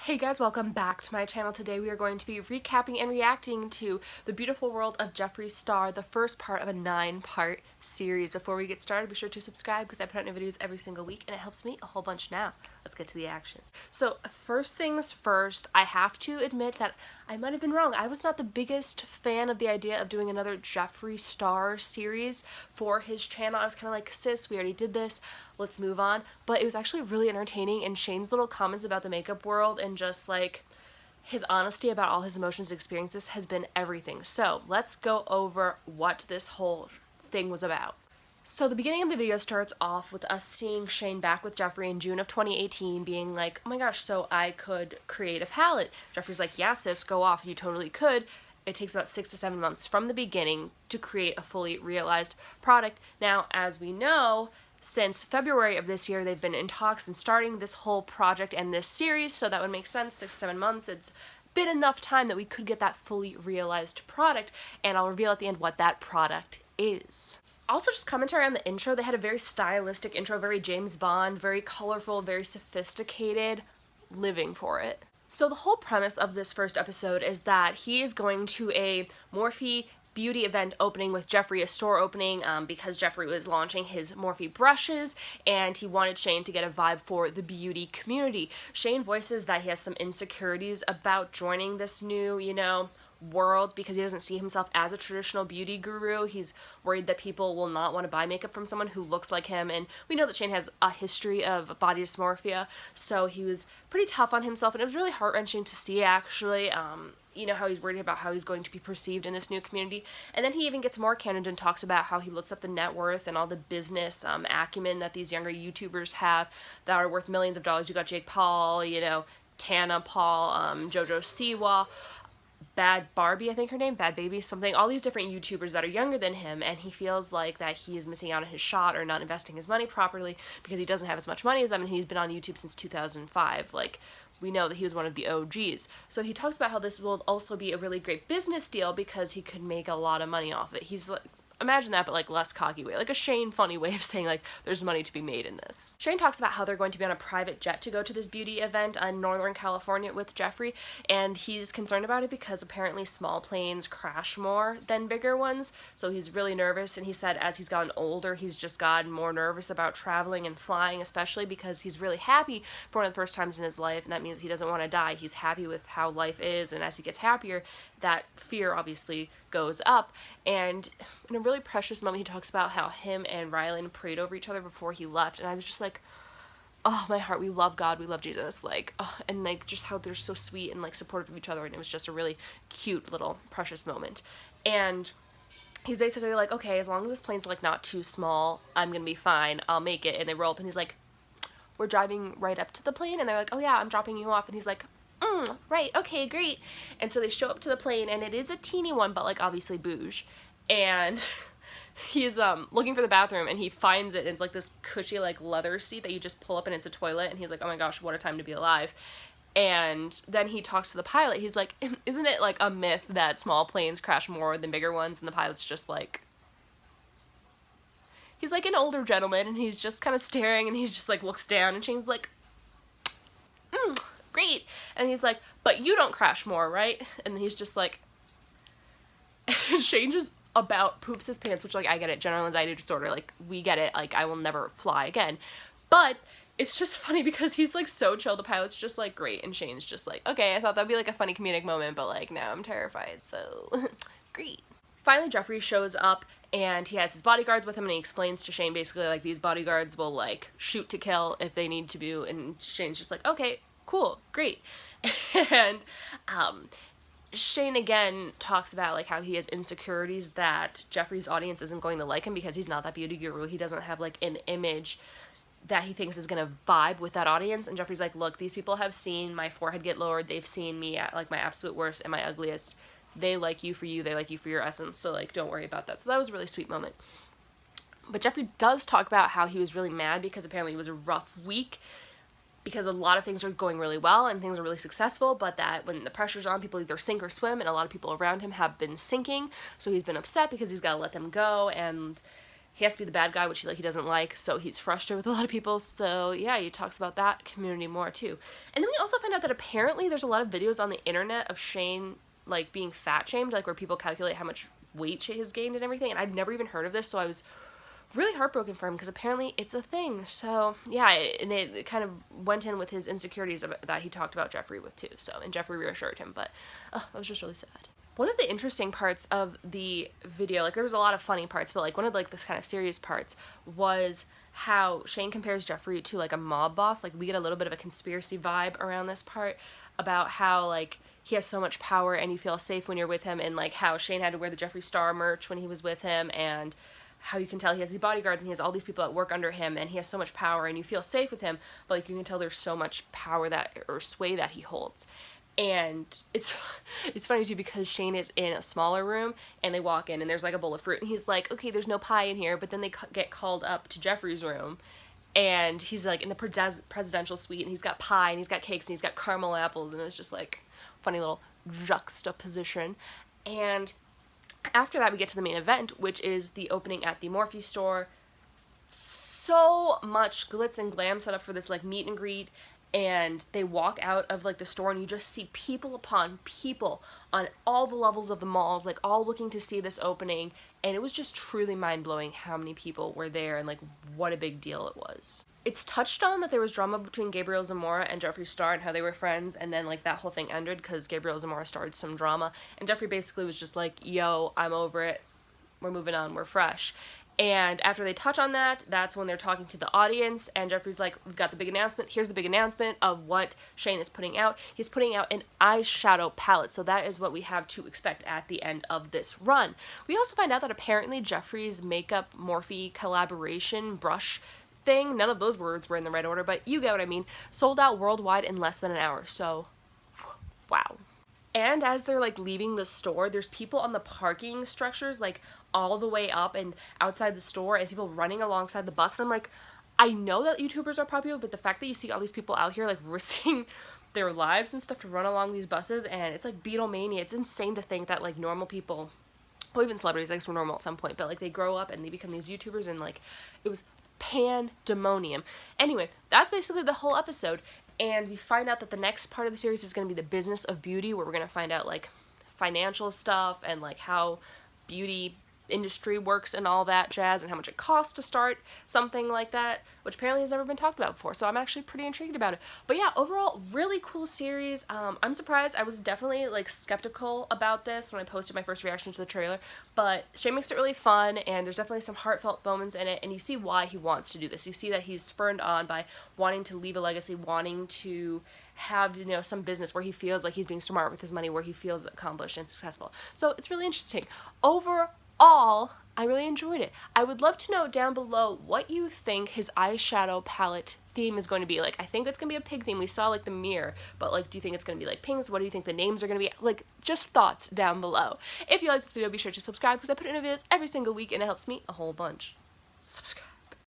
Hey guys, welcome back to my channel. Today we are going to be recapping and reacting to The Beautiful World of Jeffree Star, the first part of a 9-part series. Before we get started, be sure to subscribe because I put out new videos every single week and it helps me a whole bunch now. Let's get to the action. So first things first, I have to admit that I might have been wrong. I was not the biggest fan of the idea of doing another Jeffree Star series for his channel. I was kind of like, sis, we already did this. Let's move on. But it was actually really entertaining, and Shane's little comments about the makeup world and just like his honesty about all his emotions and experiences has been everything. So let's go over what this whole thing was about. So the beginning of the video starts off with us seeing Shane back with Jeffree in June of 2018 being like, oh my gosh, so I could create a palette. Jeffree's like, yeah sis, go off, you totally could. It takes about 6 to 7 months from the beginning to create a fully realized product. Now, as we know, since February of this year, they've been in talks and starting this whole project and this series, so that would make sense, 6 to 7 months. It's been enough time that we could get that fully realized product, and I'll reveal at the end what that product is. Also, just commentary on the intro. They had a very stylistic intro, very James Bond, very colorful, very sophisticated, living for it. So the whole premise of this first episode is that he is going to a Morphe beauty event opening with Jeffree, a store opening, because Jeffree was launching his Morphe brushes and he wanted Shane to get a vibe for the beauty community. Shane voices that he has some insecurities about joining this new, world because he doesn't see himself as a traditional beauty guru. He's worried that people will not want to buy makeup from someone who looks like him, and we know that Shane has a history of body dysmorphia, so he was pretty tough on himself, and it was really heart-wrenching to see, actually. How he's worried about how he's going to be perceived in this new community. And then he even gets more candid and talks about how he looks up the net worth and all the business acumen that these younger YouTubers have that are worth millions of dollars. You got Jake Paul, Tana Paul, Jojo Siwa, Bad Barbie, I think her name, Bad Baby, something, all these different YouTubers that are younger than him, and he feels like that he is missing out on his shot or not investing his money properly because he doesn't have as much money as them, and he's been on YouTube since 2005. Like, we know that he was one of the OGs. So he talks about how this will also be a really great business deal because he could make a lot of money off it. He's like, imagine that, but like less cocky way, like a Shane funny way of saying like there's money to be made in this. Shane talks about how they're going to be on a private jet to go to this beauty event in Northern California with Jeffree, and he's concerned about it because apparently small planes crash more than bigger ones, so he's really nervous. And he said as he's gotten older, he's just gotten more nervous about traveling and flying, especially because he's really happy for one of the first times in his life, and that means he doesn't want to die. He's happy with how life is, and as he gets happier, that fear obviously goes up. And in a really precious moment, he talks about how him and Rylan prayed over each other before he left, and I was just like, oh, my heart, we love God, we love Jesus, like, oh, and like just how they're so sweet and like supportive of each other, and it was just a really cute little precious moment. And he's basically like, okay, as long as this plane's like not too small, I'm gonna be fine, I'll make it. And they roll up, and he's like, we're driving right up to the plane, and they're like, oh yeah, I'm dropping you off, and he's like, right, okay, great. And so they show up to the plane, and it is a teeny one, but like obviously bouge, and he's looking for the bathroom, and he finds it, and it's like this cushy like leather seat that you just pull up and it's a toilet, and he's like, oh my gosh, what a time to be alive. And then he talks to the pilot. He's like, isn't it like a myth that small planes crash more than bigger ones? And the pilot's just like, he's like an older gentleman, and he's just kind of staring, and he's just like looks down, and Shane's like, great. And he's like, but you don't crash more, right? And he's just like, Shane just about poops his pants, which like I get it, general anxiety disorder, like we get it, like I will never fly again. But it's just funny because he's like so chill, the pilot's just like great, and Shane's just like, okay, I thought that'd be like a funny comedic moment, but like now I'm terrified, so great. Finally, Jeffree shows up, and he has his bodyguards with him, and he explains to Shane basically like these bodyguards will like shoot to kill if they need to be, and Shane's just like, okay, cool, great. And Shane again talks about like how he has insecurities that Jeffree's audience isn't going to like him because he's not that beauty guru. He doesn't have like an image that he thinks is gonna vibe with that audience. And Jeffree's like, look, these people have seen my forehead get lowered, they've seen me at like my absolute worst and my ugliest. They like you for you, they like you for your essence, so like don't worry about that. So that was a really sweet moment. But Jeffree does talk about how he was really mad because apparently it was a rough week, because a lot of things are going really well and things are really successful, but that when the pressure's on, people either sink or swim, and a lot of people around him have been sinking, so he's been upset because he's got to let them go. And he has to be the bad guy, which he doesn't like, so he's frustrated with a lot of people. So yeah, he talks about that community more too. And then we also find out that apparently there's a lot of videos on the internet of Shane like being fat shamed, like where people calculate how much weight Shane has gained and everything. And I've never even heard of this, so I was really heartbroken for him because apparently it's a thing. So yeah, and it kind of went in with his insecurities that he talked about Jeffree with too. So, and Jeffree reassured him, but that was just really sad. One of the interesting parts of the video, like there was a lot of funny parts, but like one of like this kind of serious parts was how Shane compares Jeffree to like a mob boss. Like we get a little bit of a conspiracy vibe around this part about how like he has so much power and you feel safe when you're with him, and like how Shane had to wear the Jeffree Star merch when he was with him, and how you can tell he has the bodyguards and he has all these people that work under him and he has so much power and you feel safe with him, but like you can tell there's so much power that or sway that he holds. And it's funny too because Shane is in a smaller room and they walk in and there's like a bowl of fruit and he's like, okay, there's no pie in here, but then they get called up to Jeffree's room and he's like in the presidential suite and he's got pie and he's got cakes and he's got caramel apples, and it's just like funny little juxtaposition. And after that we get to the main event, which is the opening at the Morphe store. So much glitz and glam set up for this like meet and greet, and they walk out of like the store and you just see people upon people on all the levels of the malls, like all looking to see this opening, and it was just truly mind-blowing how many people were there and like what a big deal it was. It's touched on that there was drama between Gabriel Zamora and Jeffree Star and how they were friends, and then like that whole thing ended because Gabriel Zamora started some drama and Jeffree basically was just like, yo, I'm over it, we're moving on, we're fresh. And after they touch on that, that's when they're talking to the audience, and Jeffree's like, we've got the big announcement. Here's the big announcement of what Shane is putting out. He's putting out an eyeshadow palette, so that is what we have to expect at the end of this run. We also find out that apparently Jeffree's makeup Morphe collaboration brush thing, none of those words were in the right order, but you get what I mean, sold out worldwide in less than an hour, so wow. And as they're like leaving the store, there's people on the parking structures like all the way up and outside the store, and people running alongside the bus. And I'm like, I know that YouTubers are popular, but the fact that you see all these people out here like risking their lives and stuff to run along these buses, and it's like Beatlemania. It's insane to think that like normal people, well, even celebrities, I guess, were normal at some point, but like they grow up and they become these YouTubers, and like it was pandemonium. Anyway, that's basically the whole episode. And we find out that the next part of the series is going to be the business of beauty, where we're going to find out like financial stuff and like how beauty industry works and all that jazz, and how much it costs to start something like that, which apparently has never been talked about before. So I'm actually pretty intrigued about it. But yeah, overall, really cool series. I'm surprised. I was definitely like skeptical about this when I posted my first reaction to the trailer, but Shane makes it really fun, and there's definitely some heartfelt moments in it, and you see why he wants to do this. You see that he's spurred on by wanting to leave a legacy, wanting to have, you know, some business where he feels like he's being smart with his money, where he feels accomplished and successful. So it's really interesting. Overall, I really enjoyed it. I would love to know down below what you think his eyeshadow palette theme is going to be. Like, I think it's going to be a pig theme. We saw, like, the mirror, but, like, do you think it's going to be, like, pinks? What do you think the names are going to be? Like, just thoughts down below. If you like this video, be sure to subscribe, because I put in videos every single week, and it helps me a whole bunch. Subscribe.